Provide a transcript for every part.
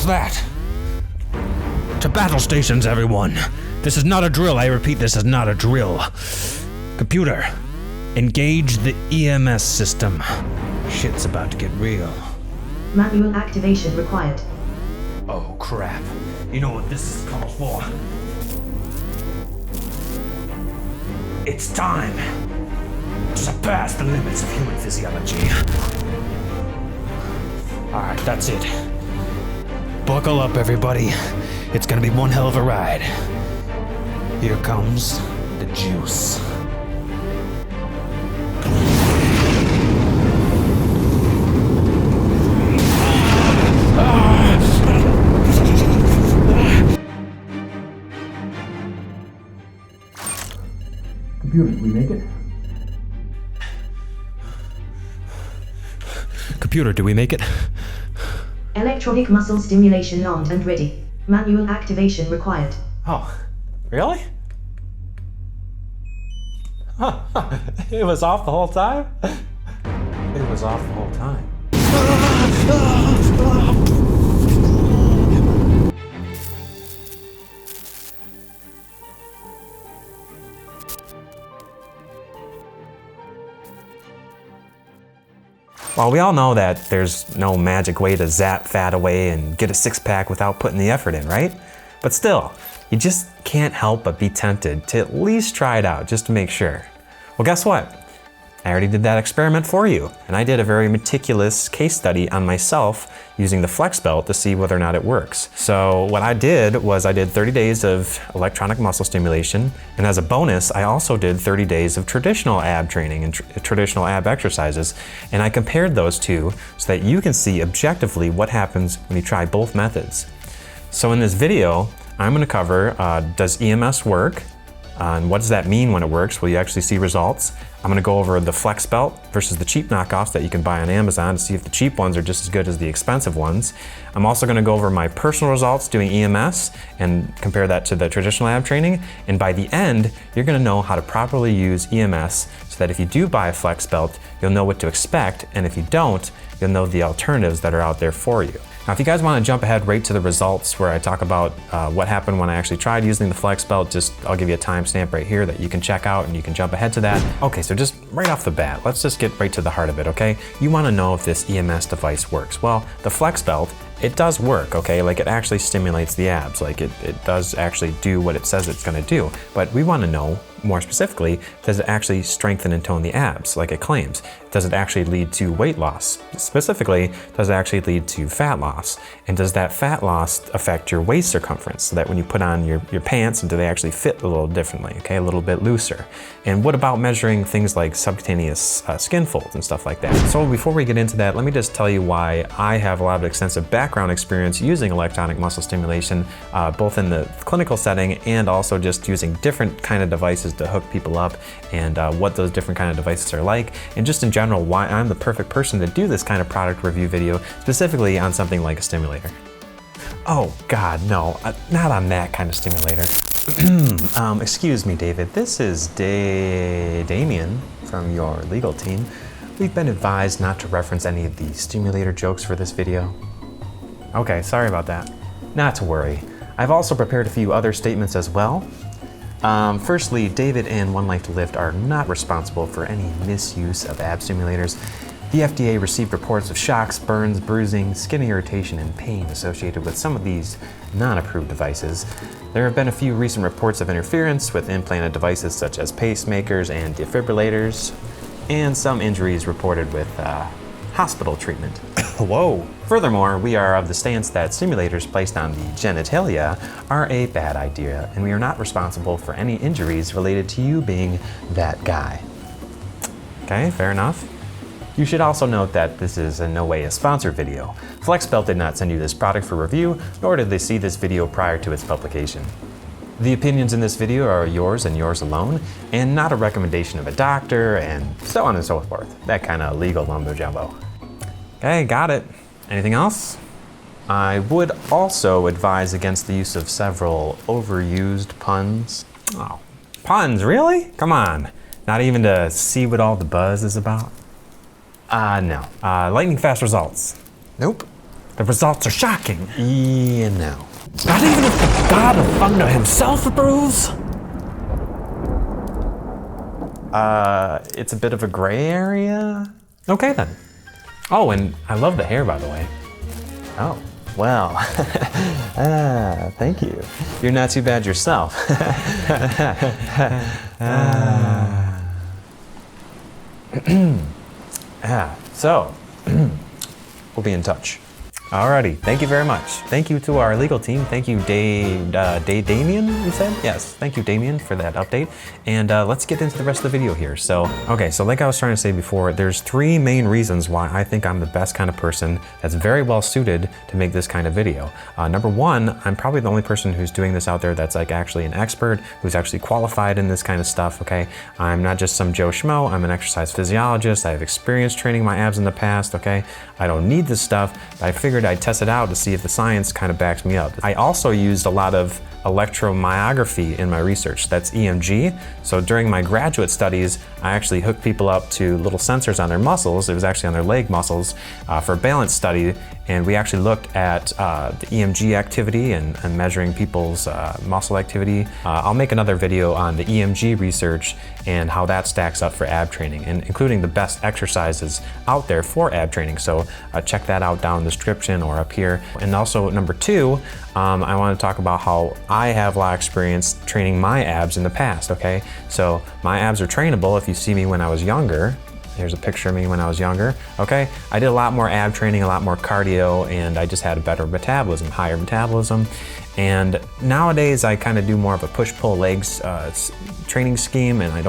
that? To battle stations, everyone. This is not a drill. I repeat, this is not a drill. Computer, engage the EMS system. Shit's about to get real. Manual activation required. Oh, crap. You know what this is called for? It's time to surpass the limits of human physiology. Alright, that's it. Buckle up, everybody. It's gonna be one hell of a ride. Here comes the juice. Computer, did we make it? Computer, do we make it? Electronic muscle stimulation armed and ready. Manual activation required. Oh, really? It was off the whole time? It was off the whole time. Well, we all know that there's no magic way to zap fat away and get a six-pack without putting the effort in, right? But still, you just can't help but be tempted to at least try it out just to make sure. Well, guess what? I already did that experiment for you, and I did a very meticulous case study on myself using the FlexBelt to see whether or not it works. So what I did was I did 30 days of electronic muscle stimulation, and as a bonus, I also did 30 days of traditional ab training and traditional ab exercises, and I compared those two so that you can see objectively what happens when you try both methods. So in this video, I'm gonna cover, does EMS work? And what does that mean when it works? Will you actually see results? I'm gonna go over the FlexBelt versus the cheap knockoffs that you can buy on Amazon to see if the cheap ones are just as good as the expensive ones. I'm also gonna go over my personal results doing EMS and compare that to the traditional ab training. And by the end, you're gonna know how to properly use EMS so that if you do buy a FlexBelt, you'll know what to expect. And if you don't, you'll know the alternatives that are out there for you. Now, if you guys want to jump ahead right to the results where I talk about what happened when I actually tried using the FlexBelt, I'll give you a timestamp right here that you can check out and you can jump ahead to that. Okay, so just right off the bat, let's just get right to the heart of it, okay? You want to know if this EMS device works. Well, the FlexBelt, it does work, okay? Like it actually stimulates the abs, like it does actually do what it says it's gonna do. But we wanna know, more specifically, does it actually strengthen and tone the abs like it claims? Does it actually lead to weight loss? Specifically, does it actually lead to fat loss? And does that fat loss affect your waist circumference so that when you put on your pants, do they actually fit a little differently, okay? A little bit looser. And what about measuring things like subcutaneous skin folds and stuff like that? So before we get into that, let me just tell you why I have a lot of extensive background experience using electronic muscle stimulation, both in the clinical setting and also just using different kind of devices to hook people up and what those different kind of devices are like, and just in general why I'm the perfect person to do this kind of product review video, specifically on something like a stimulator. Oh God, no, not on that kind of stimulator. Excuse me, David, this is Damien from your legal team. We've been advised not to reference any of the stimulator jokes for this video. Okay, sorry about that. Not to worry. I've also prepared a few other statements as well. Firstly, David and One Life to Lift are not responsible for any misuse of ab stimulators. The FDA received reports of shocks, burns, bruising, skin irritation, and pain associated with some of these non-approved devices. There have been a few recent reports of interference with implanted devices such as pacemakers and defibrillators, and some injuries reported with hospital treatment. Whoa! Furthermore, we are of the stance that stimulators placed on the genitalia are a bad idea, and we are not responsible for any injuries related to you being that guy. Okay, fair enough. You should also note that this is in no way a sponsored video. FlexBelt did not send you this product for review, nor did they see this video prior to its publication. The opinions in this video are yours and yours alone, and not a recommendation of a doctor, and so on and so forth. That kind of legal mumbo jumbo. Okay, got it. Anything else? I would also advise against the use of several overused puns. Oh, puns, really? Come on. Not even to see what all the buzz is about? No. Lightning fast results. Nope. The results are shocking. Yeah, no. Not even if the god of thunder himself approves? It's a bit of a gray area. Okay then. Oh, and I love the hair, by the way. Oh, well. Thank you. You're not too bad yourself. So, we'll be in touch. Alrighty, thank you very much. Thank you to our legal team. Thank you, Damien, you said? Yes, thank you, Damien, for that update. And let's get into the rest of the video here. So like I was trying to say before, there's 3 main reasons why I think I'm the best kind of person that's very well suited to make this kind of video. Number 1, I'm probably the only person who's doing this out there that's like actually an expert, who's actually qualified in this kind of stuff, okay? I'm not just some Joe Schmo, I'm an exercise physiologist. I have experience training my abs in the past, okay? I don't need this stuff, but I figured I'd test it out to see if the science kind of backs me up. I also used a lot of electromyography in my research. That's EMG. So during my graduate studies, I actually hooked people up to little sensors on their muscles. It was actually on their leg muscles for a balance study. And we actually looked at the EMG activity and measuring people's muscle activity. I'll make another video on the EMG research and how that stacks up for ab training, and including the best exercises out there for ab training. So check that out down in the description or up here. And also number 2, I want to talk about how I have a lot of experience training my abs in the past, okay? So my abs are trainable if you see me when I was younger. Here's a picture of me when I was younger, okay? I did a lot more ab training, a lot more cardio, and I just had a better metabolism, higher metabolism. And nowadays I kind of do more of a push-pull legs training scheme, and I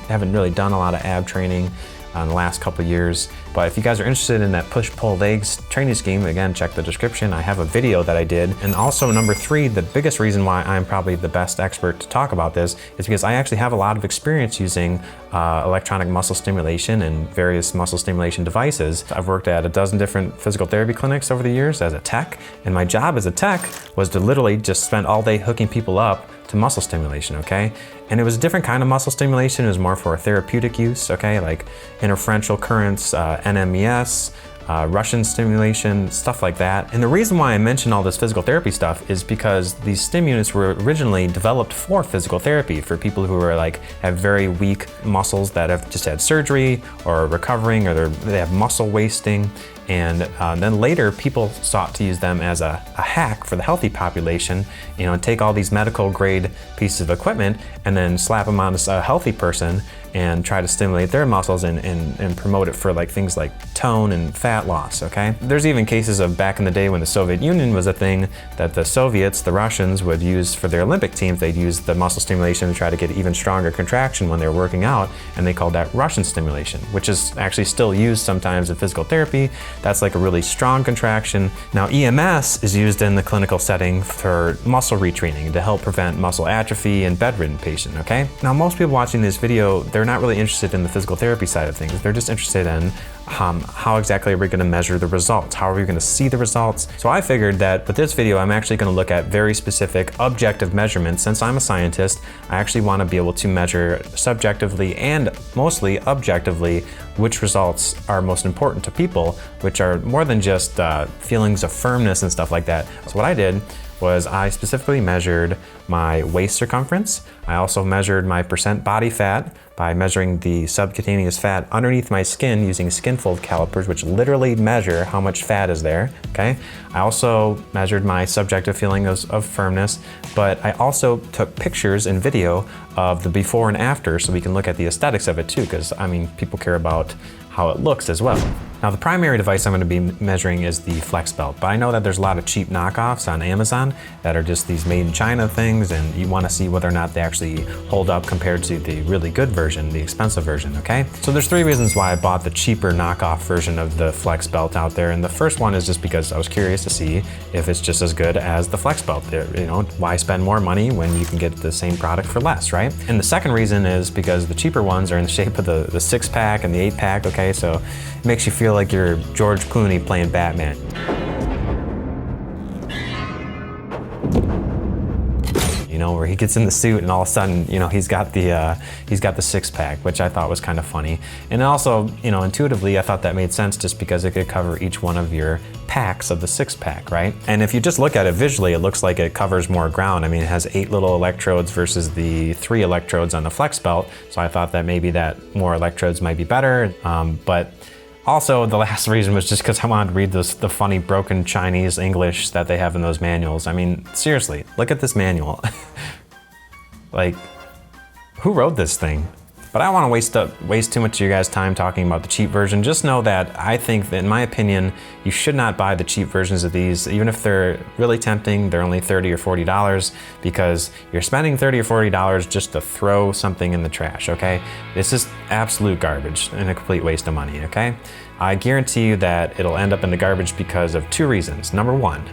haven't really done a lot of ab training in the last couple of years. But if you guys are interested in that push-pull legs training scheme, again, check the description. I have a video that I did. And also number 3, the biggest reason why I'm probably the best expert to talk about this is because I actually have a lot of experience using electronic muscle stimulation and various muscle stimulation devices. I've worked at a dozen different physical therapy clinics over the years as a tech, and my job as a tech was to literally just spend all day hooking people up to muscle stimulation, okay? And it was a different kind of muscle stimulation. It was more for therapeutic use, okay? Like interferential currents, NMES, Russian stimulation, stuff like that. And the reason why I mention all this physical therapy stuff is because these stim units were originally developed for physical therapy, for people who are have very weak muscles that have just had surgery or are recovering, or they have muscle wasting. And then later people sought to use them as a hack for the healthy population, and take all these medical grade pieces of equipment and then slap them on a healthy person and try to stimulate their muscles and promote it for things like tone and fat loss, okay? There's even cases of back in the day when the Soviet Union was a thing that the Soviets, the Russians, would use for their Olympic teams. They'd use the muscle stimulation to try to get even stronger contraction when they were working out, and they called that Russian stimulation, which is actually still used sometimes in physical therapy. That's like a really strong contraction. Now EMS is used in the clinical setting for muscle retraining to help prevent muscle atrophy in bedridden patients, okay? Now most people watching this video, they're not really interested in the physical therapy side of things. They're just interested in how exactly are we going to measure the results? How are we going to see the results? So I figured that with this video, I'm actually going to look at very specific objective measurements. Since I'm a scientist, I actually want to be able to measure subjectively and mostly objectively which results are most important to people, which are more than just feelings of firmness and stuff like that. So what I did was I specifically measured my waist circumference. I also measured my percent body fat by measuring the subcutaneous fat underneath my skin using Skinfold calipers, which literally measure how much fat is there, okay? I also measured my subjective feeling of firmness, but I also took pictures and video of the before and after so we can look at the aesthetics of it too, because people care about how it looks as well. Now the primary device I'm going to be measuring is the FlexBelt, but I know that there's a lot of cheap knockoffs on Amazon that are just these made in China things, and you want to see whether or not they actually hold up compared to the really good version, the expensive version, okay? So there's 3 reasons why I bought the cheaper knockoff version of the FlexBelt out there, and the first one is just because I was curious to see if it's just as good as the FlexBelt. Why spend more money when you can get the same product for less, right? And the second reason is because the cheaper ones are in the shape of the 6-pack and the 8-pack, okay? So it makes you feel like you're George Clooney playing Batman. you know, where he gets in the suit and all of a sudden, you know, he's got the six pack, which I thought was kind of funny. And also, you know, intuitively, I thought that made sense just because it could cover each one of your packs of the six pack, right? And if you just look at it visually, it looks like it covers more ground. I mean, it has 8 little electrodes versus the 3 electrodes on the FlexBelt. So I thought that maybe that more electrodes might be better, but also, the last reason was just because I wanted to read the funny broken Chinese English that they have in those manuals. I mean, seriously, look at this manual. Like, who wrote this thing? But I don't want to waste too much of your guys' time talking about the cheap version. Just know that I think that, in my opinion, you should not buy the cheap versions of these, even if they're really tempting. They're only $30 or $40 because you're spending $30 or $40 just to throw something in the trash, okay? It's just absolute garbage and a complete waste of money, okay? I guarantee you that it'll end up in the garbage because of 2 reasons. Number 1,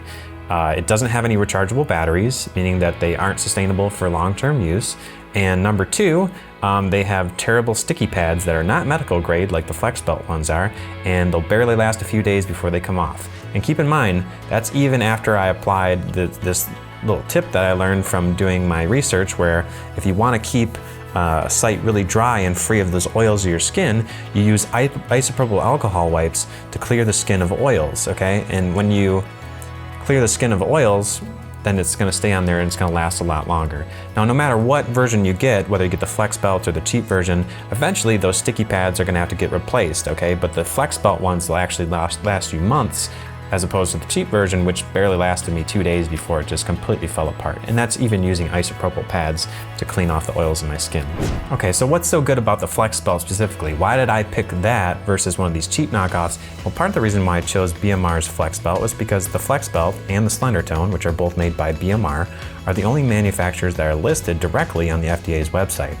it doesn't have any rechargeable batteries, meaning that they aren't sustainable for long-term use. And number 2, they have terrible sticky pads that are not medical grade like the FlexBelt ones are, and they'll barely last a few days before they come off. And keep in mind, that's even after I applied this little tip that I learned from doing my research, where if you want to keep a site really dry and free of those oils of your skin, you use isopropyl alcohol wipes to clear the skin of oils, okay? And when you clear the skin of oils, then it's going to stay on there and it's going to last a lot longer. Now, no matter what version you get, whether you get the FlexBelt or the cheap version, eventually those sticky pads are going to have to get replaced, okay? But the FlexBelt ones will actually last you months, as opposed to the cheap version, which barely lasted me 2 days before it just completely fell apart. And that's even using isopropyl pads to clean off the oils in my skin. Okay, so what's so good about the FlexBelt specifically? Why did I pick that versus one of these cheap knockoffs? Well, part of the reason why I chose BMR's FlexBelt was because the FlexBelt and the Slender Tone, which are both made by BMR, are the only manufacturers that are listed directly on the FDA's website.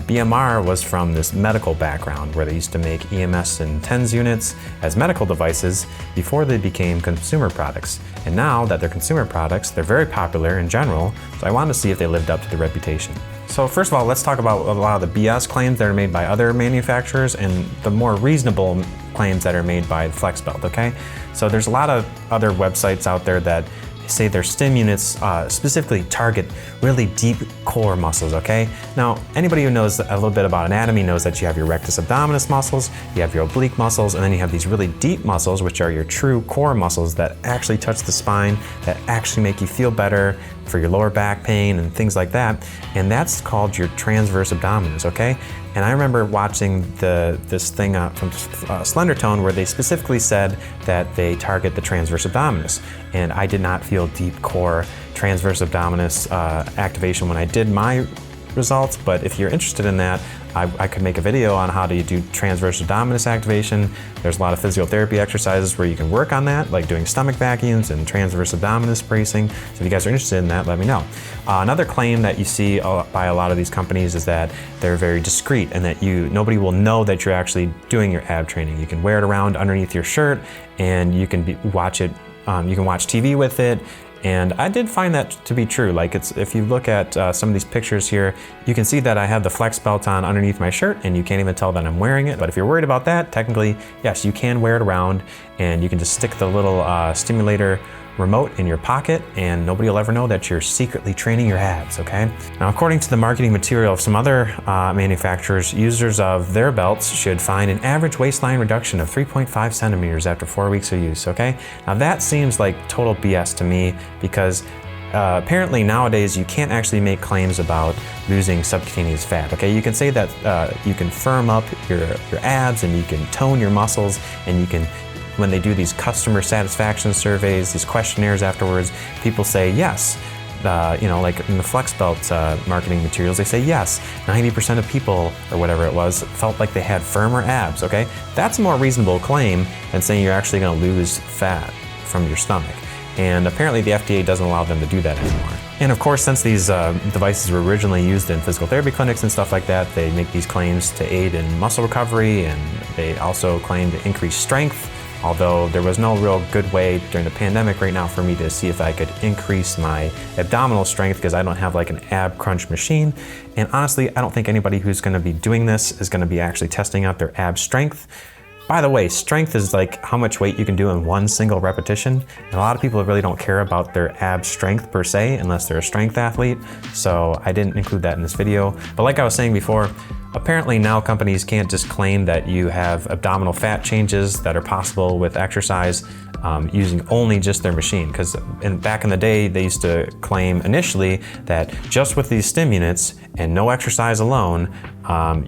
BMR was from this medical background where they used to make EMS and TENS units as medical devices before they became consumer products. And now that they're consumer products, they're very popular in general, so I wanted to see if they lived up to the reputation. So first of all, let's talk about a lot of the BS claims that are made by other manufacturers and the more reasonable claims that are made by FlexBelt, okay? So there's a lot of other websites out there that say their stim units specifically target really deep core muscles, okay? Now, anybody who knows a little bit about anatomy knows that you have your rectus abdominis muscles, you have your oblique muscles, and then you have these really deep muscles, which are your true core muscles that actually touch the spine, that actually make you feel better for your lower back pain and things like that. And that's called your transverse abdominis, okay? And I remember watching this thing from Slender Tone where they specifically said that they target the transverse abdominis. And I did not feel deep core transverse abdominis activation when I did my results, but if you're interested in that, I could make a video on how to do transverse abdominis activation. There's a lot of physiotherapy exercises where you can work on that, like doing stomach vacuums and transverse abdominis bracing. So if you guys are interested in that, let me know. Another claim that you see by a lot of these companies is that they're very discreet and that nobody will know that you're actually doing your ab training. You can wear it around underneath your shirt and you can watch it. You can watch TV with it. And I did find that to be true. Like if you look at some of these pictures here, you can see that I have the FlexBelt on underneath my shirt and you can't even tell that I'm wearing it. But if you're worried about that, technically, yes, you can wear it around and you can just stick the little stimulator remote in your pocket and nobody will ever know that you're secretly training your abs, okay? Now, according to the marketing material of some other manufacturers, users of their belts should find an average waistline reduction of 3.5 centimeters after 4 weeks of use, okay? Now that seems like total BS to me because apparently nowadays you can't actually make claims about losing subcutaneous fat, okay? You can say that you can firm up your abs and you can tone your muscles and you can, when they do these customer satisfaction surveys, these questionnaires afterwards, people say yes. Like in the FlexBelt marketing materials, they say yes, 90% of people, or whatever it was, felt like they had firmer abs, okay? That's a more reasonable claim than saying you're actually gonna lose fat from your stomach. And apparently the FDA doesn't allow them to do that anymore. And of course, since these devices were originally used in physical therapy clinics and stuff like that, they make these claims to aid in muscle recovery, and they also claim to increase strength. Although there was no real good way during the pandemic right now for me to see if I could increase my abdominal strength because I don't have like an ab crunch machine. And honestly, I don't think anybody who's gonna be doing this is gonna be actually testing out their ab strength. By the way, strength is like how much weight you can do in one single repetition. And a lot of people really don't care about their ab strength per se, unless they're a strength athlete. So I didn't include that in this video. But like I was saying before, apparently now companies can't just claim that you have abdominal fat changes that are possible with exercise using only just their machine. Because back in the day, they used to claim initially that just with these stim units and no exercise alone,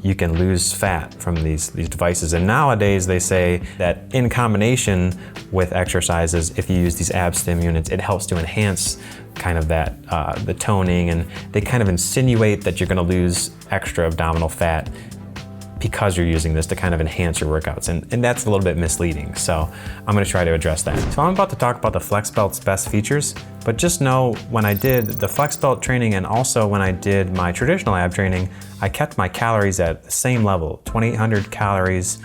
you can lose fat from these devices. And nowadays they say that in combination with exercises, if you use these ab stim units, it helps to enhance kind of that, the toning, and they kind of insinuate that you're gonna lose extra abdominal fat because you're using this to kind of enhance your workouts. And that's a little bit misleading. So I'm gonna try to address that. So I'm about to talk about the FlexBelt's best features, but just know when I did the FlexBelt training and also when I did my traditional ab training, I kept my calories at the same level, 2,800 calories.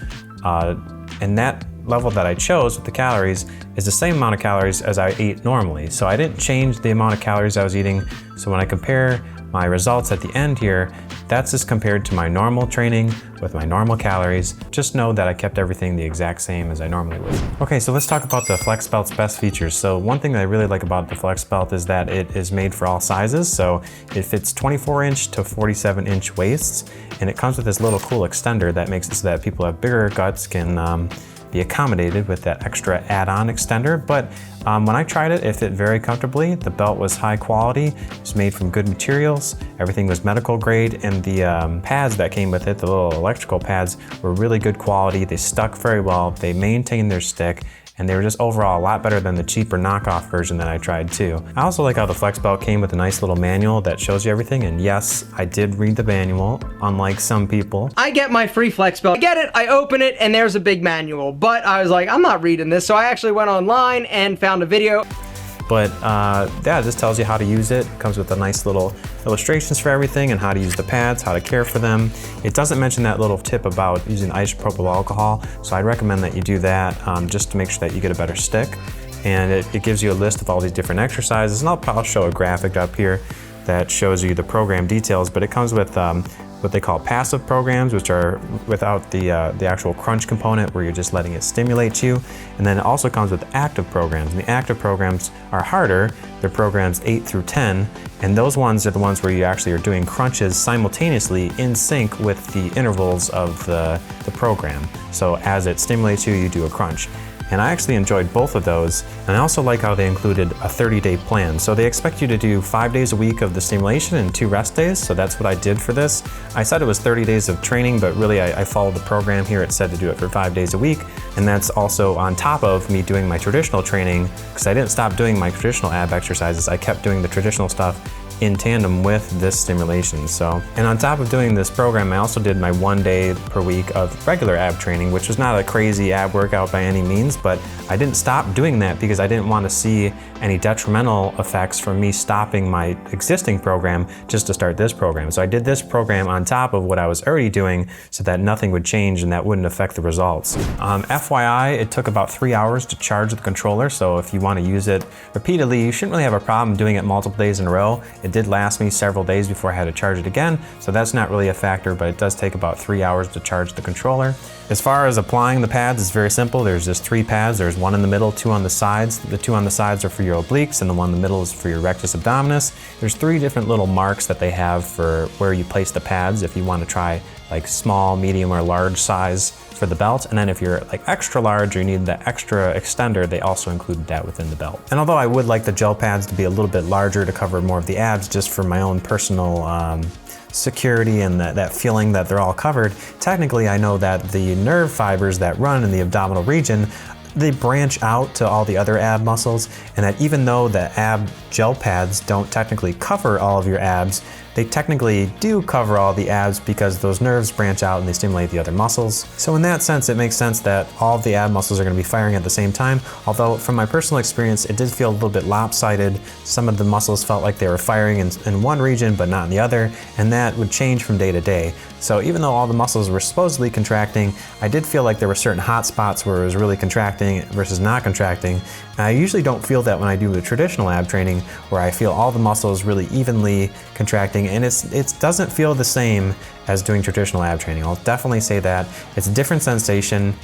And that level that I chose with the calories is the same amount of calories as I ate normally. So I didn't change the amount of calories I was eating. So when I compare my results at the end here, that's just compared to my normal training with my normal calories. Just know that I kept everything the exact same as I normally would. Okay, so let's talk about the FlexBelt's best features. So one thing that I really like about the FlexBelt is that it is made for all sizes. So it fits 24-inch to 47-inch waists, and it comes with this little cool extender that makes it so that people who have bigger guts can be accommodated with that extra add-on extender. But when I tried it, it fit very comfortably. The belt was high quality, it was made from good materials, everything was medical grade, and the pads that came with it, the little electrical pads, were really good quality. They stuck very well, they maintained their stick, and they were just overall a lot better than the cheaper knockoff version that I tried too. I also like how the FlexBelt came with a nice little manual that shows you everything, and yes, I did read the manual, unlike some people. I get my free FlexBelt, I get it, I open it, and there's a big manual, but I was like, I'm not reading this, so I actually went online and found a video. But yeah, this tells you how to use it. It comes with a nice little illustrations for everything and how to use the pads, how to care for them. It doesn't mention that little tip about using isopropyl alcohol, so I'd recommend that you do that just to make sure that you get a better stick. And it gives you a list of all these different exercises, and I'll show a graphic up here that shows you the program details, but it comes with what they call passive programs, which are without the actual crunch component where you're just letting it stimulate you. And then it also comes with active programs. And the active programs are harder. They're programs 8 through 10. And those ones are the ones where you actually are doing crunches simultaneously in sync with the intervals of the program. So as it stimulates you, you do a crunch. And I actually enjoyed both of those. And I also like how they included a 30-day plan. So they expect you to do 5 days a week of the stimulation and 2 rest days. So that's what I did for this. I said it was 30 days of training, but really I followed the program here. It said to do it for 5 days a week. And that's also on top of me doing my traditional training, because I didn't stop doing my traditional ab exercises. I kept doing the traditional stuff in tandem with this stimulation. So, and on top of doing this program, I also did my 1 day per week of regular ab training, which was not a crazy ab workout by any means, but I didn't stop doing that because I didn't want to see any detrimental effects from me stopping my existing program just to start this program. So I did this program on top of what I was already doing so that nothing would change and that wouldn't affect the results. FYI, it took about 3 hours to charge the controller, so if you want to use it repeatedly, you shouldn't really have a problem doing it multiple days in a row. It did last me several days before I had to charge it again, so that's not really a factor, but it does take about 3 hours to charge the controller. As far as applying the pads, it's very simple. There's just 3 pads. There's 1 in the middle, 2 on the sides. The 2 on the sides are for your obliques, and the 1 in the middle is for your rectus abdominis. There's 3 different little marks that they have for where you place the pads if you want to try like small, medium, or large size for the belt. And then if you're like extra large or you need the extra extender, they also included that within the belt. And although I would like the gel pads to be a little bit larger to cover more of the abs just for my own personal security and that feeling that they're all covered, technically I know that the nerve fibers that run in the abdominal region, they branch out to all the other ab muscles, and that even though the ab gel pads don't technically cover all of your abs, they technically do cover all the abs because those nerves branch out and they stimulate the other muscles. So in that sense, it makes sense that all of the ab muscles are going to be firing at the same time, although from my personal experience, it did feel a little bit lopsided. Some of the muscles felt like they were firing in one region but not in the other, and that would change from day to day. So even though all the muscles were supposedly contracting, I did feel like there were certain hot spots where it was really contracting versus not contracting. And I usually don't feel that when I do the traditional ab training, where I feel all the muscles really evenly contracting, and it doesn't feel the same as doing traditional ab training. I'll definitely say that. It's a different sensation.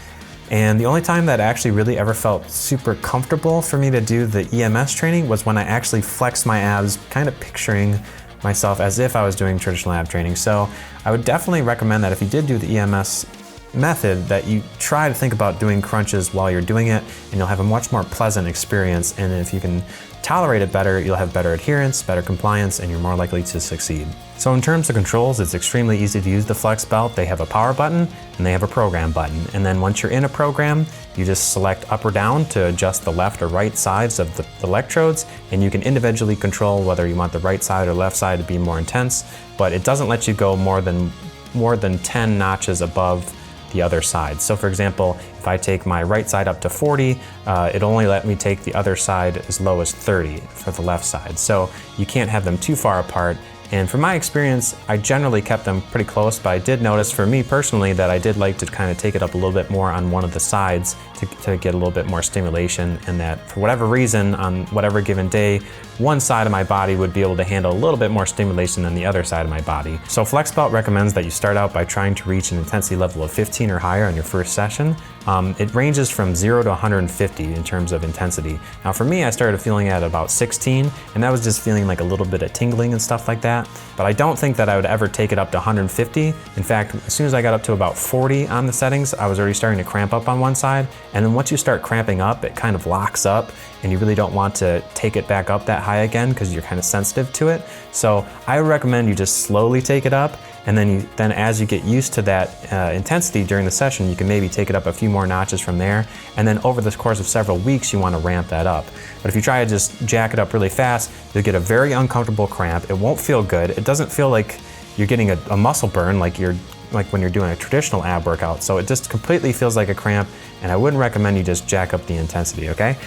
And the only time that actually really ever felt super comfortable for me to do the EMS training was when I actually flexed my abs, kind of picturing myself as if I was doing traditional ab training. So I would definitely recommend that if you did do the EMS method, that you try to think about doing crunches while you're doing it, and you'll have a much more pleasant experience. And if you can tolerate it better, you'll have better adherence, better compliance, and you're more likely to succeed. So in terms of controls, it's extremely easy to use the FlexBelt. They have a power button and they have a program button. And then once you're in a program, you just select up or down to adjust the left or right sides of the electrodes, and you can individually control whether you want the right side or left side to be more intense, but it doesn't let you go more than 10 notches above the other side. So for example, if I take my right side up to 40, it only let me take the other side as low as 30 for the left side. So you can't have them too far apart. And from my experience, I generally kept them pretty close, but I did notice for me personally that I did like to kind of take it up a little bit more on one of the sides to get a little bit more stimulation, and that for whatever reason, on whatever given day, one side of my body would be able to handle a little bit more stimulation than the other side of my body. So FlexBelt recommends that you start out by trying to reach an intensity level of 15 or higher on your first session. It ranges from 0 to 150 in terms of intensity. Now for me, I started feeling at about 16, and that was just feeling like a little bit of tingling and stuff like that. But I don't think that I would ever take it up to 150. In fact, as soon as I got up to about 40 on the settings, I was already starting to cramp up on one side. And then once you start cramping up, it kind of locks up, and you really don't want to take it back up that high again because you're kind of sensitive to it. So I would recommend you just slowly take it up, and then as you get used to that intensity during the session, you can maybe take it up a few more notches from there. And then over the course of several weeks, you want to ramp that up. But if you try to just jack it up really fast, you'll get a very uncomfortable cramp. It won't feel good. It doesn't feel like you're getting a muscle burn like when you're doing a traditional ab workout. So it just completely feels like a cramp, and I wouldn't recommend you just jack up the intensity, okay?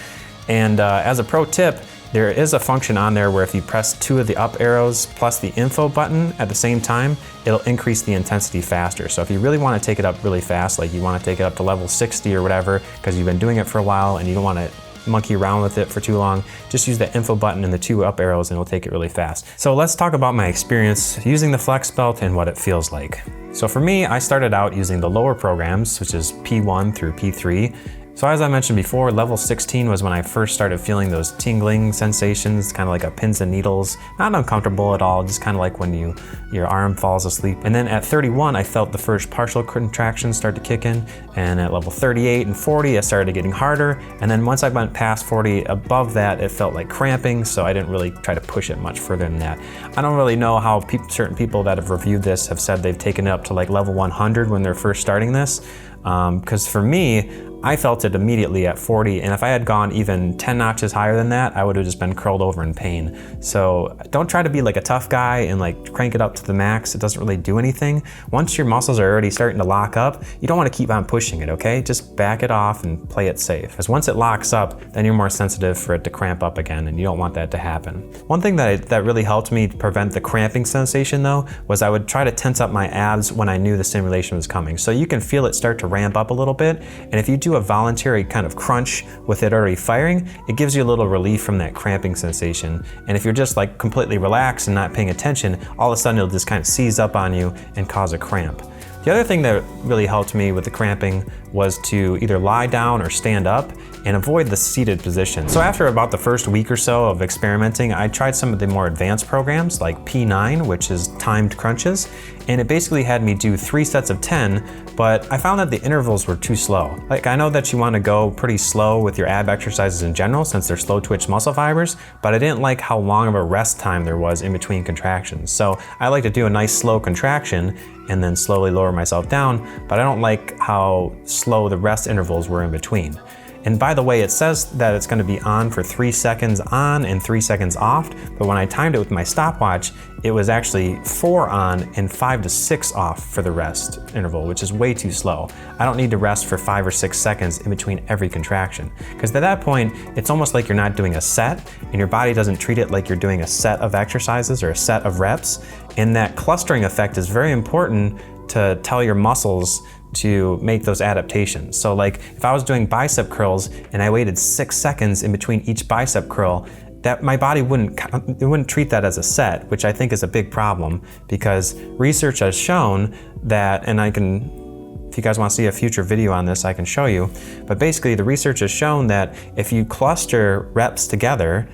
And as a pro tip, there is a function on there where if you press 2 of the up arrows plus the info button at the same time, it'll increase the intensity faster. So if you really want to take it up really fast, like you want to take it up to level 60 or whatever, because you've been doing it for a while and you don't want to monkey around with it for too long, just use the info button and the 2 up arrows and it'll take it really fast. So let's talk about my experience using the FlexBelt and what it feels like. So for me, I started out using the lower programs, which is P1 through P3. So as I mentioned before, level 16 was when I first started feeling those tingling sensations, kind of like a pins and needles, not uncomfortable at all, just kind of like when your arm falls asleep. And then at 31, I felt the first partial contractions start to kick in. And at level 38 and 40, it started getting harder. And then once I went past 40, above that, it felt like cramping. So I didn't really try to push it much further than that. I don't really know how certain people that have reviewed this have said they've taken it up to like level 100 when they're first starting this. Because for me, I felt it immediately at 40, and if I had gone even 10 notches higher than that, I would have just been curled over in pain. So don't try to be like a tough guy and like crank it up to the max. It doesn't really do anything. Once your muscles are already starting to lock up, you don't want to keep on pushing it, okay? Just back it off and play it safe. Because once it locks up, then you're more sensitive for it to cramp up again, and you don't want that to happen. One thing that really helped me prevent the cramping sensation though, was I would try to tense up my abs when I knew the stimulation was coming. So you can feel it start to ramp up a little bit, and if you do a voluntary kind of crunch with it already firing, it gives you a little relief from that cramping sensation. And if you're just like completely relaxed and not paying attention, all of a sudden it'll just kind of seize up on you and cause a cramp. The other thing that really helped me with the cramping was to either lie down or stand up and avoid the seated position. So after about the first week or so of experimenting, I tried some of the more advanced programs like P9, which is timed crunches, and it basically had me do 3 sets of 10, but I found that the intervals were too slow. Like, I know that you want to go pretty slow with your ab exercises in general since they're slow twitch muscle fibers, but I didn't like how long of a rest time there was in between contractions. So I like to do a nice slow contraction and then slowly lower myself down, but I don't like how slow the rest intervals were in between. And by the way, it says that it's going to be on for 3 seconds on and 3 seconds off, but when I timed it with my stopwatch, it was actually 4 on and 5 to 6 off for the rest interval, which is way too slow. I don't need to rest for 5 or 6 seconds in between every contraction, because at that point, it's almost like you're not doing a set, and your body doesn't treat it like you're doing a set of exercises or a set of reps. And that clustering effect is very important to tell your muscles to make those adaptations. So like if I was doing bicep curls and I waited 6 seconds in between each bicep curl, that my body wouldn't treat that as a set, which I think is a big problem, because research has shown that, and I can If you guys want to see a future video on this, I can show you. But basically, the research has shown that if you cluster reps together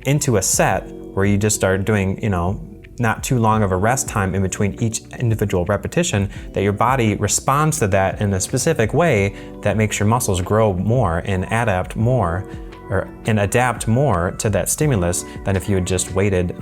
into a set where you just start doing, not too long of a rest time in between each individual repetition, that your body responds to that in a specific way that makes your muscles grow more and adapt more to that stimulus than if you had just waited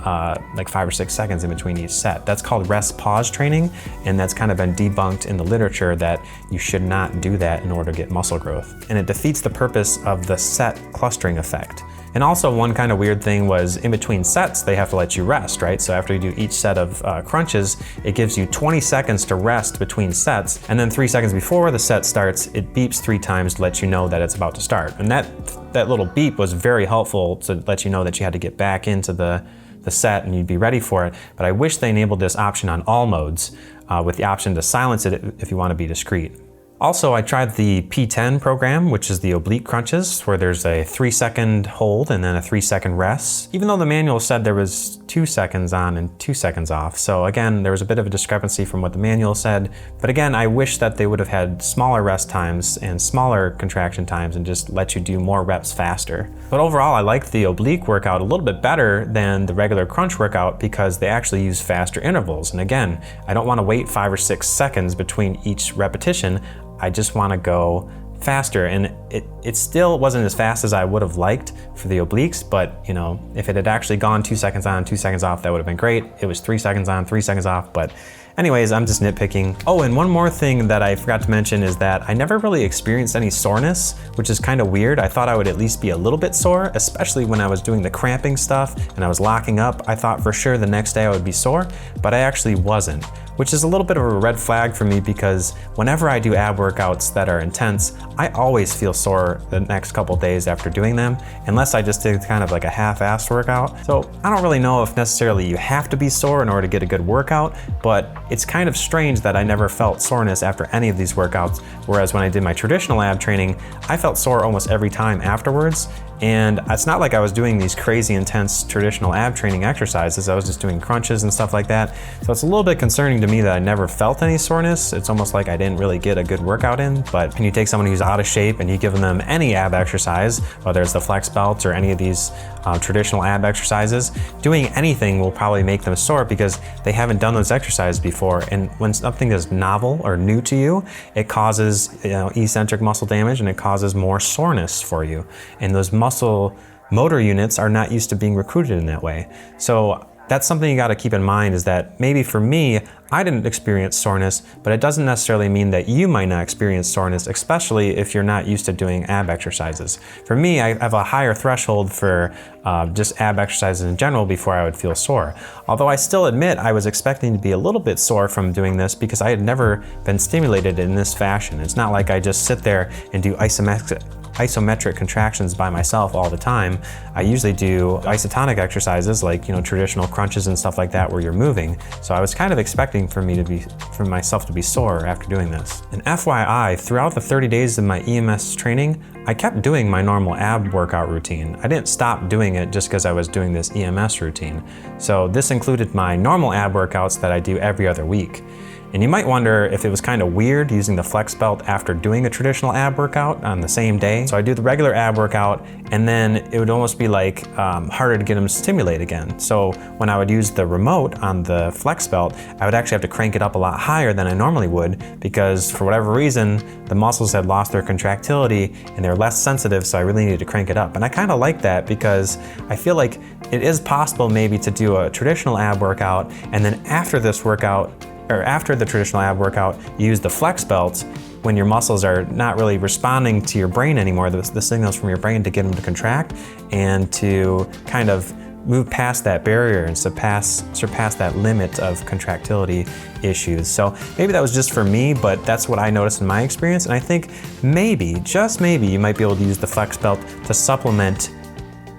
like 5 or 6 seconds in between each set. That's called rest pause training, and that's kind of been debunked in the literature that you should not do that in order to get muscle growth. And it defeats the purpose of the set clustering effect. And also one kind of weird thing was in between sets, they have to let you rest, right? So after you do each set of crunches, it gives you 20 seconds to rest between sets. And then 3 seconds before the set starts, it beeps 3 times to let you know that it's about to start. And that little beep was very helpful to let you know that you had to get back into the set and you'd be ready for it. But I wish they enabled this option on all modes with the option to silence it if you want to be discreet. Also, I tried the P10 program, which is the oblique crunches, where there's a 3-second hold and then a 3-second rest, even though the manual said there was 2 seconds on and 2 seconds off. So again, there was a bit of a discrepancy from what the manual said. But again, I wish that they would have had smaller rest times and smaller contraction times and just let you do more reps faster. But overall, I liked the oblique workout a little bit better than the regular crunch workout because they actually use faster intervals. And again, I don't want to wait 5 or 6 seconds between each repetition. I just want to go faster, and it still wasn't as fast as I would have liked for the obliques, but if it had actually gone 2 seconds on, 2 seconds off, that would have been great. It was 3 seconds on, 3 seconds off, but anyways, I'm just nitpicking. Oh, and one more thing that I forgot to mention is that I never really experienced any soreness, which is kind of weird. I thought I would at least be a little bit sore, especially when I was doing the cramping stuff and I was locking up. I thought for sure the next day I would be sore, but I actually wasn't, which is a little bit of a red flag for me because whenever I do ab workouts that are intense, I always feel sore the next couple days after doing them, unless I just did kind of like a half-assed workout. So I don't really know if necessarily you have to be sore in order to get a good workout, but it's kind of strange that I never felt soreness after any of these workouts, whereas when I did my traditional ab training, I felt sore almost every time afterwards. And it's not like I was doing these crazy intense traditional ab training exercises. I was just doing crunches and stuff like that. So it's a little bit concerning to me that I never felt any soreness. It's almost like I didn't really get a good workout in. But when you take someone who's out of shape and you give them any ab exercise, whether it's the FlexBelt or any of these traditional ab exercises, doing anything will probably make them sore because they haven't done those exercises before. And when something is novel or new to you, it causes eccentric muscle damage and it causes more soreness for you. And those muscle motor units are not used to being recruited in that way. So that's something you got to keep in mind, is that maybe for me, I didn't experience soreness, but it doesn't necessarily mean that you might not experience soreness, especially if you're not used to doing ab exercises. For me, I have a higher threshold for just ab exercises in general before I would feel sore. Although I still admit I was expecting to be a little bit sore from doing this because I had never been stimulated in this fashion. It's not like I just sit there and do isometric contractions by myself all the time. I usually do isotonic exercises like traditional crunches and stuff like that where you're moving. So I was kind of expecting for myself to be sore after doing this. And FYI, throughout the 30 days of my EMS training, I kept doing my normal ab workout routine. I didn't stop doing it just because I was doing this EMS routine. So this included my normal ab workouts that I do every other week. And you might wonder if it was kind of weird using the FlexBelt after doing a traditional ab workout on the same day. So I do the regular ab workout and then it would almost be like harder to get them to stimulate again. So when I would use the remote on the FlexBelt, I would actually have to crank it up a lot higher than I normally would because for whatever reason, the muscles had lost their contractility and they're less sensitive, so I really needed to crank it up. And I kind of like that because I feel like it is possible maybe to do a traditional ab workout and then after this workout, or after the traditional ab workout, you use the FlexBelt when your muscles are not really responding to your brain anymore, the signals from your brain to get them to contract and to kind of move past that barrier and surpass that limit of contractility issues. So maybe that was just for me, but that's what I noticed in my experience. And I think maybe, just maybe, you might be able to use the FlexBelt to supplement,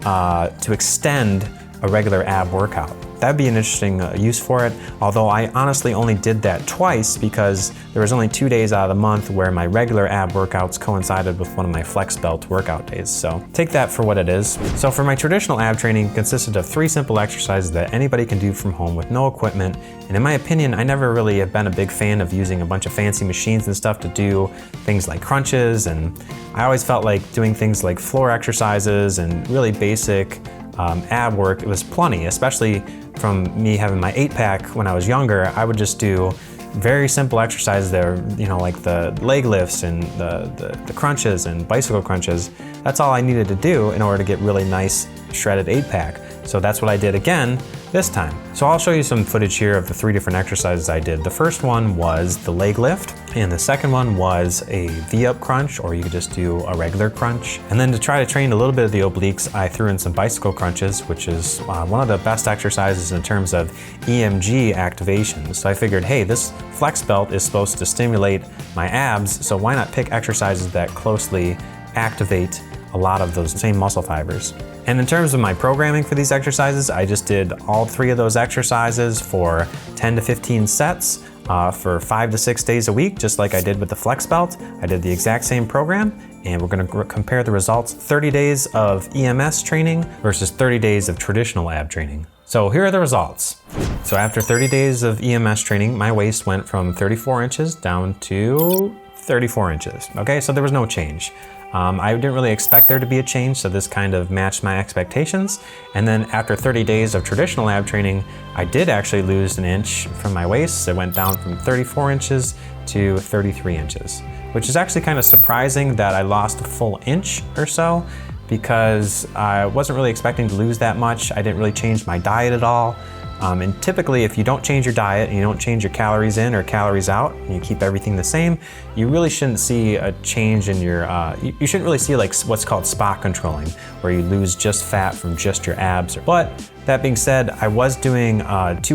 to extend a regular ab workout. that'd be an interesting use for it. Although I honestly only did that twice because there was only 2 days out of the month where my regular ab workouts coincided with one of my FlexBelt workout days. So take that for what it is. So for my traditional ab training, consisted of 3 simple exercises that anybody can do from home with no equipment. And in my opinion, I never really have been a big fan of using a bunch of fancy machines and stuff to do things like crunches. And I always felt like doing things like floor exercises and really basic ab work, it was plenty, especially from me having my 8-pack when I was younger. I would just do very simple exercises there, you know, like the leg lifts and the crunches and bicycle crunches. That's all I needed to do in order to get really nice shredded 8-pack. So that's what I did again this time. So I'll show you some footage here of the 3 different exercises I did. The first one was the leg lift, and the second one was a V-up crunch, or you could just do a regular crunch. And then to try to train a little bit of the obliques, I threw in some bicycle crunches, which is one of the best exercises in terms of EMG activation. So I figured, hey, this FlexBelt is supposed to stimulate my abs, so why not pick exercises that closely activate a lot of those same muscle fibers. And in terms of my programming for these exercises, I just did all 3 of those exercises for 10 to 15 sets for 5 to 6 days a week, just like I did with the FlexBelt. I did the exact same program, and we're gonna compare the results, 30 days of EMS training versus 30 days of traditional ab training. So here are the results. So after 30 days of EMS training, my waist went from 34 inches down to 34 inches. Okay, so there was no change. I didn't really expect there to be a change, so this kind of matched my expectations. And then after 30 days of traditional ab training, I did actually lose 1 inch from my waist. It went down from 34 inches to 33 inches, which is actually kind of surprising that I lost a full inch or so, because I wasn't really expecting to lose that much. I didn't really change my diet at all. And typically, if you don't change your diet and you don't change your calories in or calories out, and you keep everything the same, you really shouldn't see a change in your, you shouldn't really see like what's called spot controlling, where you lose just fat from just your abs. But that being said, I was doing 2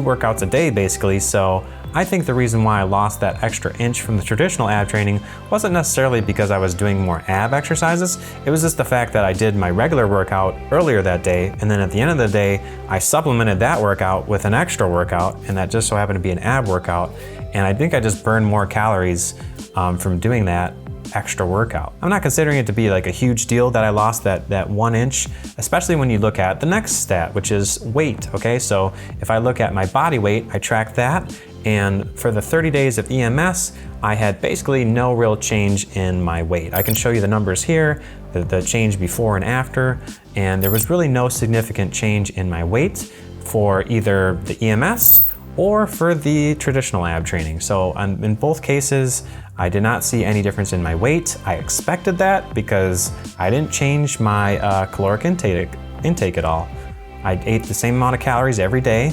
workouts a day basically, so I think the reason why I lost that extra inch from the traditional ab training wasn't necessarily because I was doing more ab exercises. It was just the fact that I did my regular workout earlier that day, and then at the end of the day, I supplemented that workout with an extra workout, and that just so happened to be an ab workout. And I think I just burned more calories from doing that extra workout. I'm not considering it to be like a huge deal that I lost that 1 inch, especially when you look at the next stat, which is weight, okay? So if I look at my body weight, I track that, and for the 30 days of EMS, I had basically no real change in my weight. I can show you the numbers here, the change before and after, and there was really no significant change in my weight for either the EMS or for the traditional ab training. So in both cases, I did not see any difference in my weight. I expected that because I didn't change my caloric intake at all. I ate the same amount of calories every day,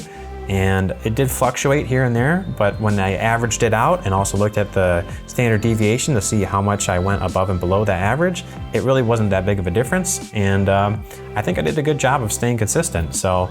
and it did fluctuate here and there, but when I averaged it out and also looked at the standard deviation to see how much I went above and below that average, it really wasn't that big of a difference, and I think I did a good job of staying consistent. So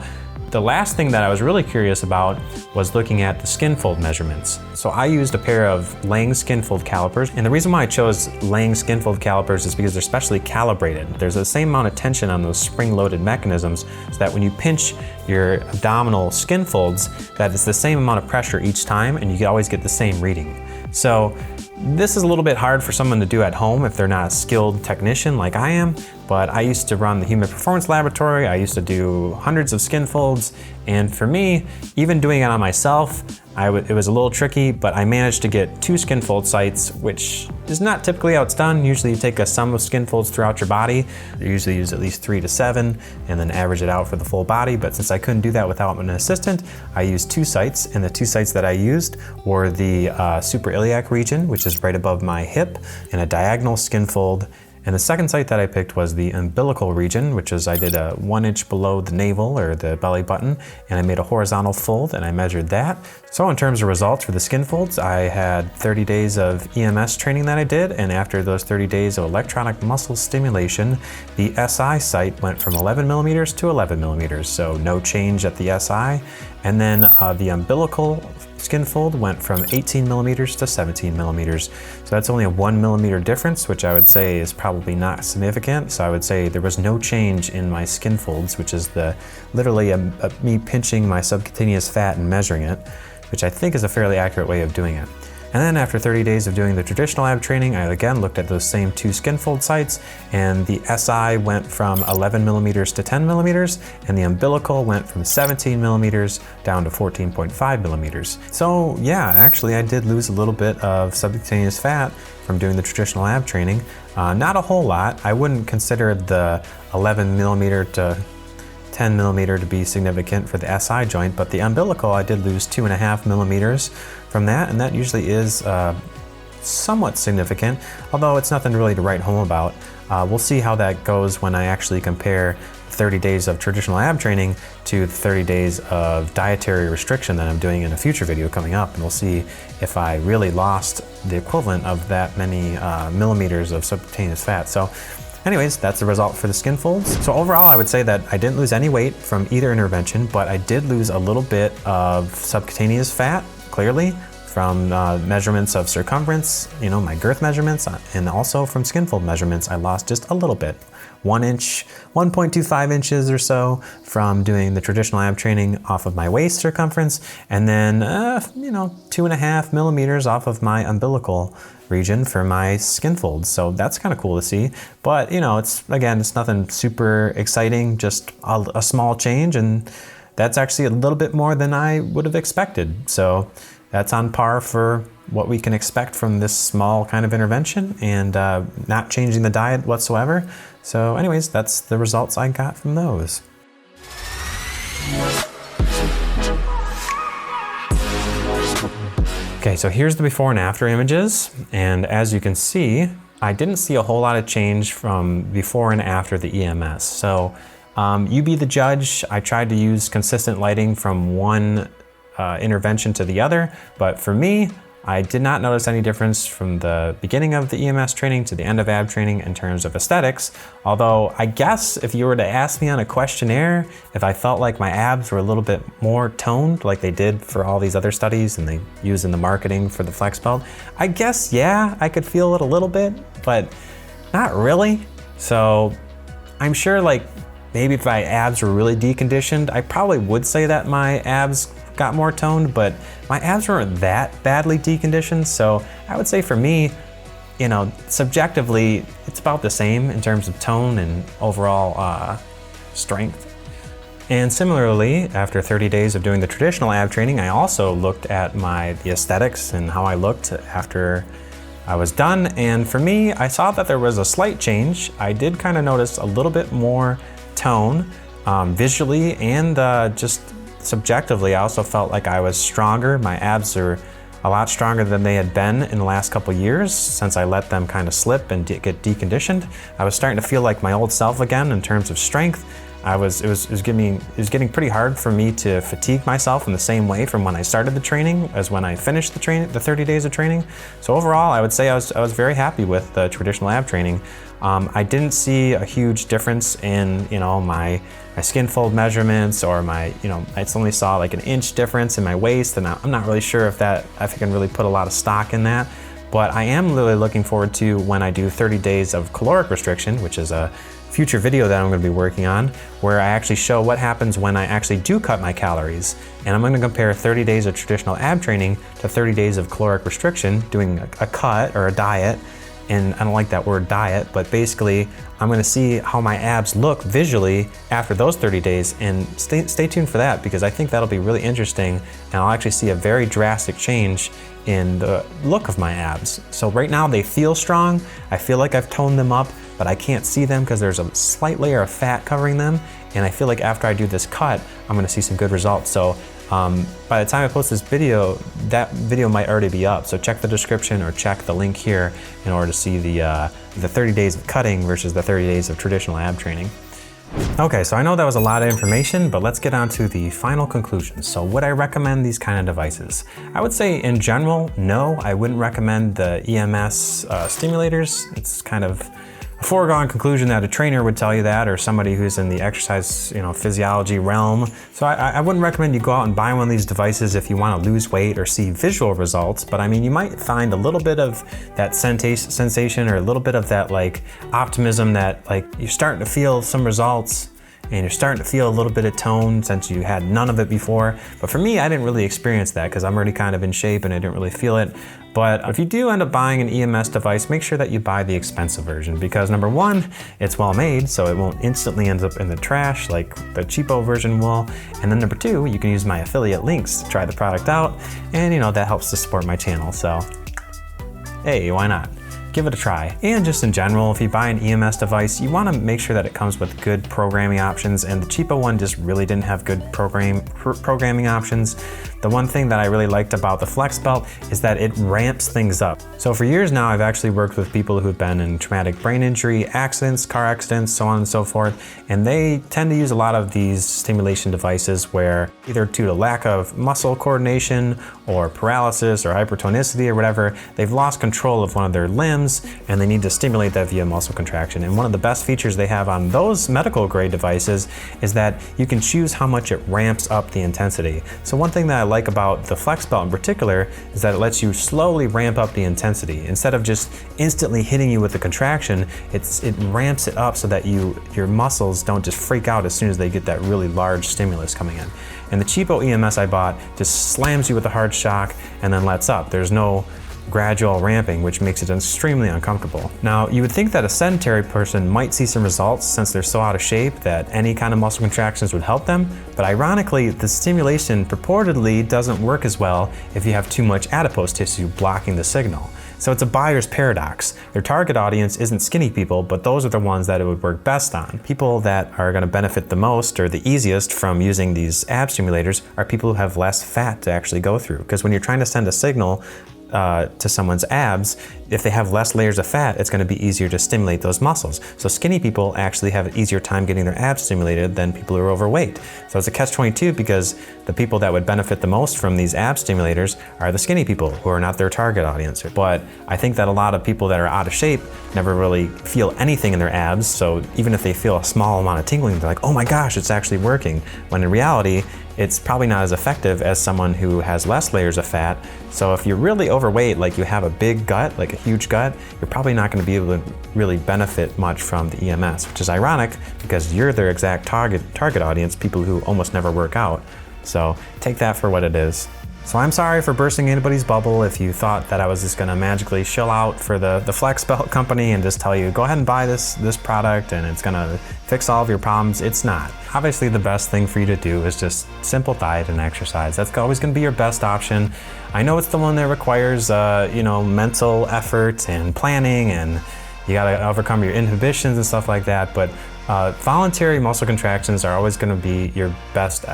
the last thing that I was really curious about was looking at the Skinfold measurements. So I used a pair of Lang Skinfold calipers, and the reason why I chose Lang Skinfold calipers is because they're specially calibrated. There's the same amount of tension on those spring-loaded mechanisms, so that when you pinch your abdominal skin folds, that it's the same amount of pressure each time, and you can always get the same reading. So this is a little bit hard for someone to do at home if they're not a skilled technician like I am, but I used to run the Human Performance Laboratory. I used to do hundreds of skin folds, and for me, even doing it on myself, it was a little tricky, but I managed to get 2 skin fold sites, which is not typically how it's done. Usually you take a sum of skin folds throughout your body. You usually use at least 3 to 7 and then average it out for the full body. But since I couldn't do that without an assistant, I used 2 sites, and the 2 sites that I used were the suprailiac region, which is right above my hip, and a diagonal skin fold. And the second site that I picked was the umbilical region, which is I did a 1 inch below the navel or the belly button, and I made a horizontal fold and I measured that. So in terms of results for the skin folds, I had 30 days of EMS training that I did, and after those 30 days of electronic muscle stimulation, the SI site went from 11 millimeters to 11 millimeters, so no change at the SI. And then the umbilical Skinfold went from 18 millimeters to 17 millimeters. So that's only a 1 millimeter difference, which I would say is probably not significant. So I would say there was no change in my Skinfolds, which is literally me pinching my subcutaneous fat and measuring it, which I think is a fairly accurate way of doing it. And then after 30 days of doing the traditional ab training, I again looked at those same 2 Skinfold sites, and the SI went from 11 millimeters to 10 millimeters, and the umbilical went from 17 millimeters down to 14.5 millimeters. So yeah, actually I did lose a little bit of subcutaneous fat from doing the traditional ab training. Not a whole lot. I wouldn't consider the 11 millimeter to 10 millimeter to be significant for the SI joint, but the umbilical I did lose 2.5 millimeters from that, and that usually is somewhat significant, although it's nothing really to write home about. We'll see how that goes when I actually compare 30 days of traditional ab training to the 30 days of dietary restriction that I'm doing in a future video coming up, and we'll see if I really lost the equivalent of that many millimeters of subcutaneous fat. So anyways, that's the result for the Skinfolds. So overall, I would say that I didn't lose any weight from either intervention, but I did lose a little bit of subcutaneous fat, clearly, from measurements of circumference, my girth measurements, and also from Skinfold measurements, I lost just a little bit. 1 inch, 1.25 inches or so from doing the traditional ab training off of my waist circumference, and then, 2.5 millimeters off of my umbilical region for my Skinfolds. So that's kind of cool to see. But, it's nothing super exciting, just a small change, and that's actually a little bit more than I would have expected. So that's on par for what we can expect from this small kind of intervention, and not changing the diet whatsoever. So anyways, that's the results I got from those. Okay, so here's the before and after images, and as you can see, I didn't see a whole lot of change from before and after the EMS. So you be the judge. I tried to use consistent lighting from one intervention to the other, but for me, I did not notice any difference from the beginning of the EMS training to the end of ab training in terms of aesthetics. Although I guess if you were to ask me on a questionnaire if I felt like my abs were a little bit more toned like they did for all these other studies and they use in the marketing for the FlexBelt, I guess, yeah, I could feel it a little bit, but not really. So I'm sure maybe if my abs were really deconditioned, I probably would say that my abs got more toned, but my abs weren't that badly deconditioned. So I would say for me, subjectively, it's about the same in terms of tone and overall strength. And similarly, after 30 days of doing the traditional ab training, I also looked at the aesthetics and how I looked after I was done. And for me, I saw that there was a slight change. I did kind of notice a little bit more tone visually, and just subjectively, I also felt like I was stronger. My abs are a lot stronger than they had been in the last couple years since I let them kind of slip and get deconditioned. I was starting to feel like my old self again in terms of strength. It was getting pretty hard for me to fatigue myself in the same way from when I started the training as when I finished the 30 days of training. So overall, I would say I was very happy with the traditional ab training. I didn't see a huge difference in my Skinfold measurements, or I only saw like an inch difference in my waist, and I'm not really sure if I can really put a lot of stock in that. But I am really looking forward to when I do 30 days of caloric restriction, which is a future video that I'm going to be working on, where I actually show what happens when I actually do cut my calories. And I'm going to compare 30 days of traditional ab training to 30 days of caloric restriction, doing a cut or a diet. And I don't like that word diet, but basically I'm going to see how my abs look visually after those 30 days, and stay tuned for that, because I think that'll be really interesting, and I'll actually see a very drastic change in the look of my abs. So right now they feel strong. I feel like I've toned them up, but I can't see them because there's a slight layer of fat covering them. And I feel like after I do this cut, I'm going to see some good results. So by the time I post this video, that video might already be up. So check the description or check the link here in order to see the 30 days of cutting versus the 30 days of traditional ab training. Okay, so I know that was a lot of information, but let's get on to the final conclusions. So would I recommend these kind of devices? I would say in general, no, I wouldn't recommend the EMS stimulators. It's kind of a foregone conclusion that a trainer would tell you that, or somebody who's in the exercise, physiology realm. So I wouldn't recommend you go out and buy one of these devices if you want to lose weight or see visual results. But I mean, you might find a little bit of that sensation or a little bit of that like optimism that like you're starting to feel some results and you're starting to feel a little bit of tone since you had none of it before. But for me, I didn't really experience that because I'm already kind of in shape and I didn't really feel it. But if you do end up buying an EMS device, make sure that you buy the expensive version because number one, it's well made, so it won't instantly end up in the trash like the cheapo version will. And then number two, you can use my affiliate links to try the product out, and that helps to support my channel. So hey, why not? Give it a try. And just in general, if you buy an EMS device, you want to make sure that it comes with good programming options, and the cheapo one just really didn't have good programming options. The one thing that I really liked about the FlexBelt is that it ramps things up. So for years now, I've actually worked with people who've been in traumatic brain injury, accidents, car accidents, so on and so forth, and they tend to use a lot of these stimulation devices where either due to lack of muscle coordination or paralysis or hypertonicity or whatever, they've lost control of one of their limbs and they need to stimulate that via muscle contraction. And one of the best features they have on those medical grade devices is that you can choose how much it ramps up the intensity. So one thing that I like about the FlexBelt in particular is that it lets you slowly ramp up the intensity. Instead of just instantly hitting you with the contraction, it ramps it up so that your muscles don't just freak out as soon as they get that really large stimulus coming in. And the cheapo EMS I bought just slams you with a hard shock and then lets up. There's no gradual ramping, which makes it extremely uncomfortable. Now, you would think that a sedentary person might see some results since they're so out of shape that any kind of muscle contractions would help them, but ironically, the stimulation purportedly doesn't work as well if you have too much adipose tissue blocking the signal. So it's a buyer's paradox. Their target audience isn't skinny people, but those are the ones that it would work best on. People that are gonna benefit the most or the easiest from using these ab stimulators are people who have less fat to actually go through. Because when you're trying to send a signal to someone's abs, if they have less layers of fat, it's going to be easier to stimulate those muscles. So skinny people actually have an easier time getting their abs stimulated than people who are overweight. So it's a catch-22 because the people that would benefit the most from these ab stimulators are the skinny people who are not their target audience. But I think that a lot of people that are out of shape never really feel anything in their abs. So even if they feel a small amount of tingling, they're like, oh my gosh, it's actually working. When in reality, it's probably not as effective as someone who has less layers of fat. So if you're really overweight, like you have a big gut, like a huge gut, you're probably not going to be able to really benefit much from the EMS, which is ironic because you're their exact target audience, people who almost never work out. So take that for what it is. So I'm sorry for bursting anybody's bubble if you thought that I was just gonna magically shill out for the FlexBelt company and just tell you, go ahead and buy this product and it's gonna fix all of your problems. It's not. Obviously the best thing for you to do is just simple diet and exercise. That's always gonna be your best option. I know it's the one that requires mental effort and planning, and you gotta overcome your inhibitions and stuff like that, but voluntary muscle contractions are always going to be your best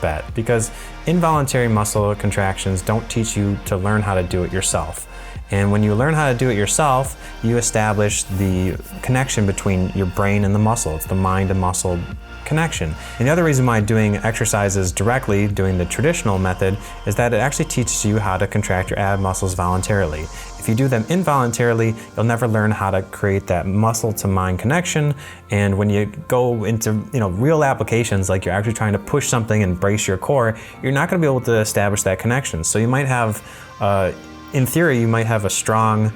bet because involuntary muscle contractions don't teach you to learn how to do it yourself. And when you learn how to do it yourself, you establish the connection between your brain and the muscle. It's the mind and muscle connection. And the other reason why doing exercises directly, doing the traditional method, is that it actually teaches you how to contract your ab muscles voluntarily. If you do them involuntarily, you'll never learn how to create that muscle to mind connection. And when you go into real applications, like you're actually trying to push something and brace your core, you're not going to be able to establish that connection. So you might have, in theory, you might have a strong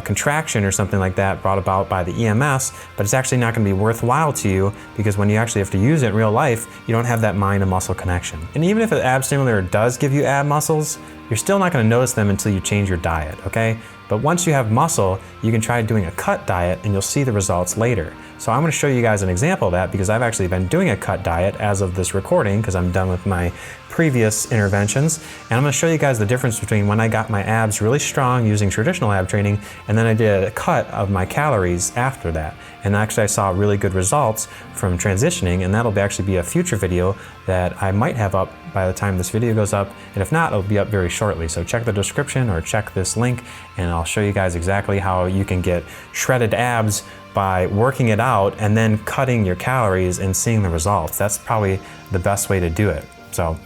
contraction or something like that brought about by the EMS, but it's actually not going to be worthwhile to you because when you actually have to use it in real life, you don't have that mind and muscle connection. And even if an ab stimulator does give you ab muscles, you're still not going to notice them until you change your diet, okay? But once you have muscle, you can try doing a cut diet and you'll see the results later. So I'm going to show you guys an example of that because I've actually been doing a cut diet as of this recording because I'm done with my previous interventions. And I'm going to show you guys the difference between when I got my abs really strong using traditional ab training and then I did a cut of my calories after that. And actually I saw really good results from transitioning, and that'll actually be a future video that I might have up by the time this video goes up. And if not, it'll be up very shortly. So check the description or check this link and I'll show you guys exactly how you can get shredded abs by working it out and then cutting your calories and seeing the results. That's probably the best way to do it. So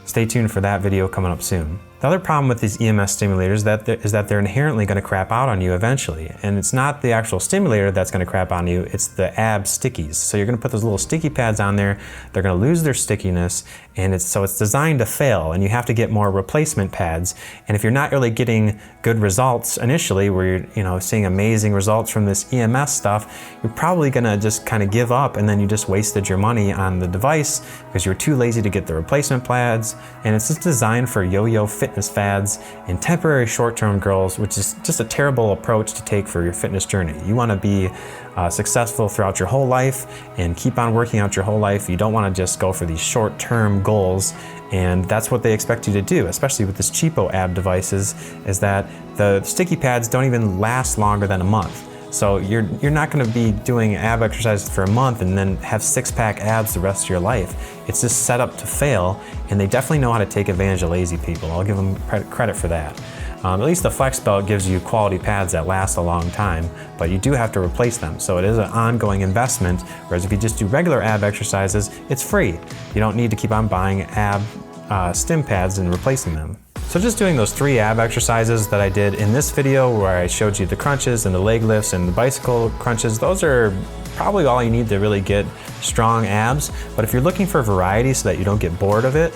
stay tuned for that video coming up soon. The other problem with these EMS stimulators is that they're inherently going to crap out on you eventually. And it's not the actual stimulator that's going to crap on you, it's the ab stickies. So you're going to put those little sticky pads on there, they're going to lose their stickiness, and it's designed to fail, and you have to get more replacement pads. And if you're not really getting good results initially, where you're seeing amazing results from this EMS stuff, you're probably going to just kind of give up, and then you just wasted your money on the device because you're too lazy to get the replacement pads. And it's just designed for yo-yo fitness fads and temporary short-term goals, which is just a terrible approach to take for your fitness journey. You want to be successful throughout your whole life and keep on working out your whole life. You don't want to just go for these short-term goals, and that's what they expect you to do, especially with this cheapo ab devices, is that the sticky pads don't even last longer than a month. So you're not going to be doing ab exercises for a month and then have six-pack abs the rest of your life. It's just set up to fail, and they definitely know how to take advantage of lazy people. I'll give them credit for that. At least the FlexBelt gives you quality pads that last a long time, but you do have to replace them. So it is an ongoing investment, whereas if you just do regular ab exercises, it's free. You don't need to keep on buying ab stim pads and replacing them. So just doing those 3 ab exercises that I did in this video, where I showed you the crunches and the leg lifts and the bicycle crunches, those are probably all you need to really get strong abs. But if you're looking for variety so that you don't get bored of it,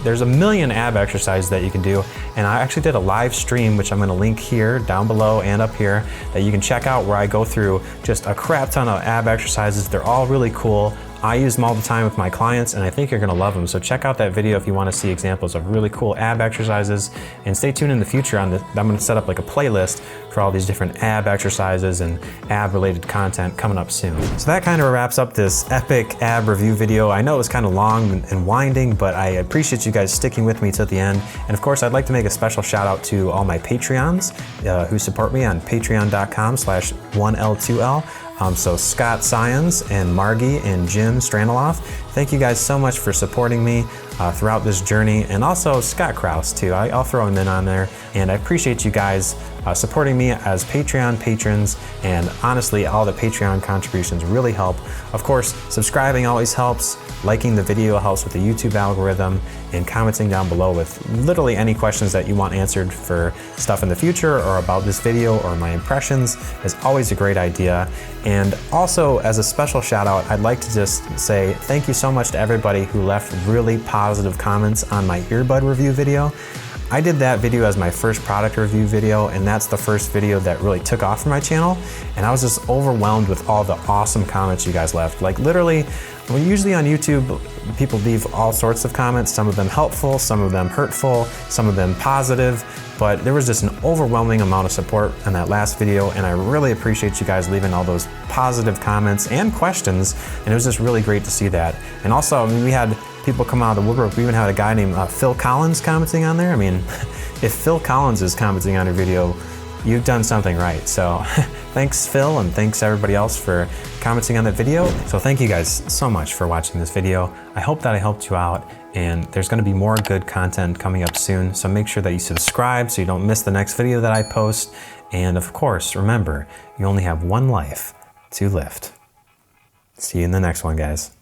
there's a million ab exercises that you can do. And I actually did a live stream, which I'm gonna link here, down below and up here, that you can check out, where I go through just a crap ton of ab exercises. They're all really cool. I use them all the time with my clients, and I think you're gonna love them. So check out that video if you wanna see examples of really cool ab exercises, and stay tuned in the future on I'm gonna set up like a playlist for all these different ab exercises and ab related content coming up soon. So that kind of wraps up this epic ab review video. I know it was kind of long and winding, but I appreciate you guys sticking with me till the end. And of course, I'd like to make a special shout out to all my Patreons who support me on patreon.com/1L2L. So Scott Syons and Margie and Jim Straneloff, thank you guys so much for supporting me throughout this journey, and also Scott Krause too. I'll throw him in on there, and I appreciate you guys supporting me as Patreon patrons, and honestly, all the Patreon contributions really help. Of course, subscribing always helps, liking the video helps with the YouTube algorithm, and commenting down below with literally any questions that you want answered for stuff in the future or about this video or my impressions is always a great idea. And also, as a special shout out, I'd like to just say thank you so much to everybody who left really positive comments on my earbud review video. I did that video as my first product review video, and that's the first video that really took off for my channel. And I was just overwhelmed with all the awesome comments you guys left. Like literally, usually on YouTube, people leave all sorts of comments, some of them helpful, some of them hurtful, some of them positive, but there was just an overwhelming amount of support on that last video, and I really appreciate you guys leaving all those positive comments and questions, and it was just really great to see that. And also, I mean, we had people come out of the woodwork. We even had a guy named Phil Collins commenting on there. I mean, if Phil Collins is commenting on your video, you've done something right. So thanks, Phil, and thanks everybody else for commenting on that video. So thank you guys so much for watching this video. I hope that I helped you out, and there's gonna be more good content coming up soon. So make sure that you subscribe so you don't miss the next video that I post. And of course, remember, you only have one life to lift. See you in the next one, guys.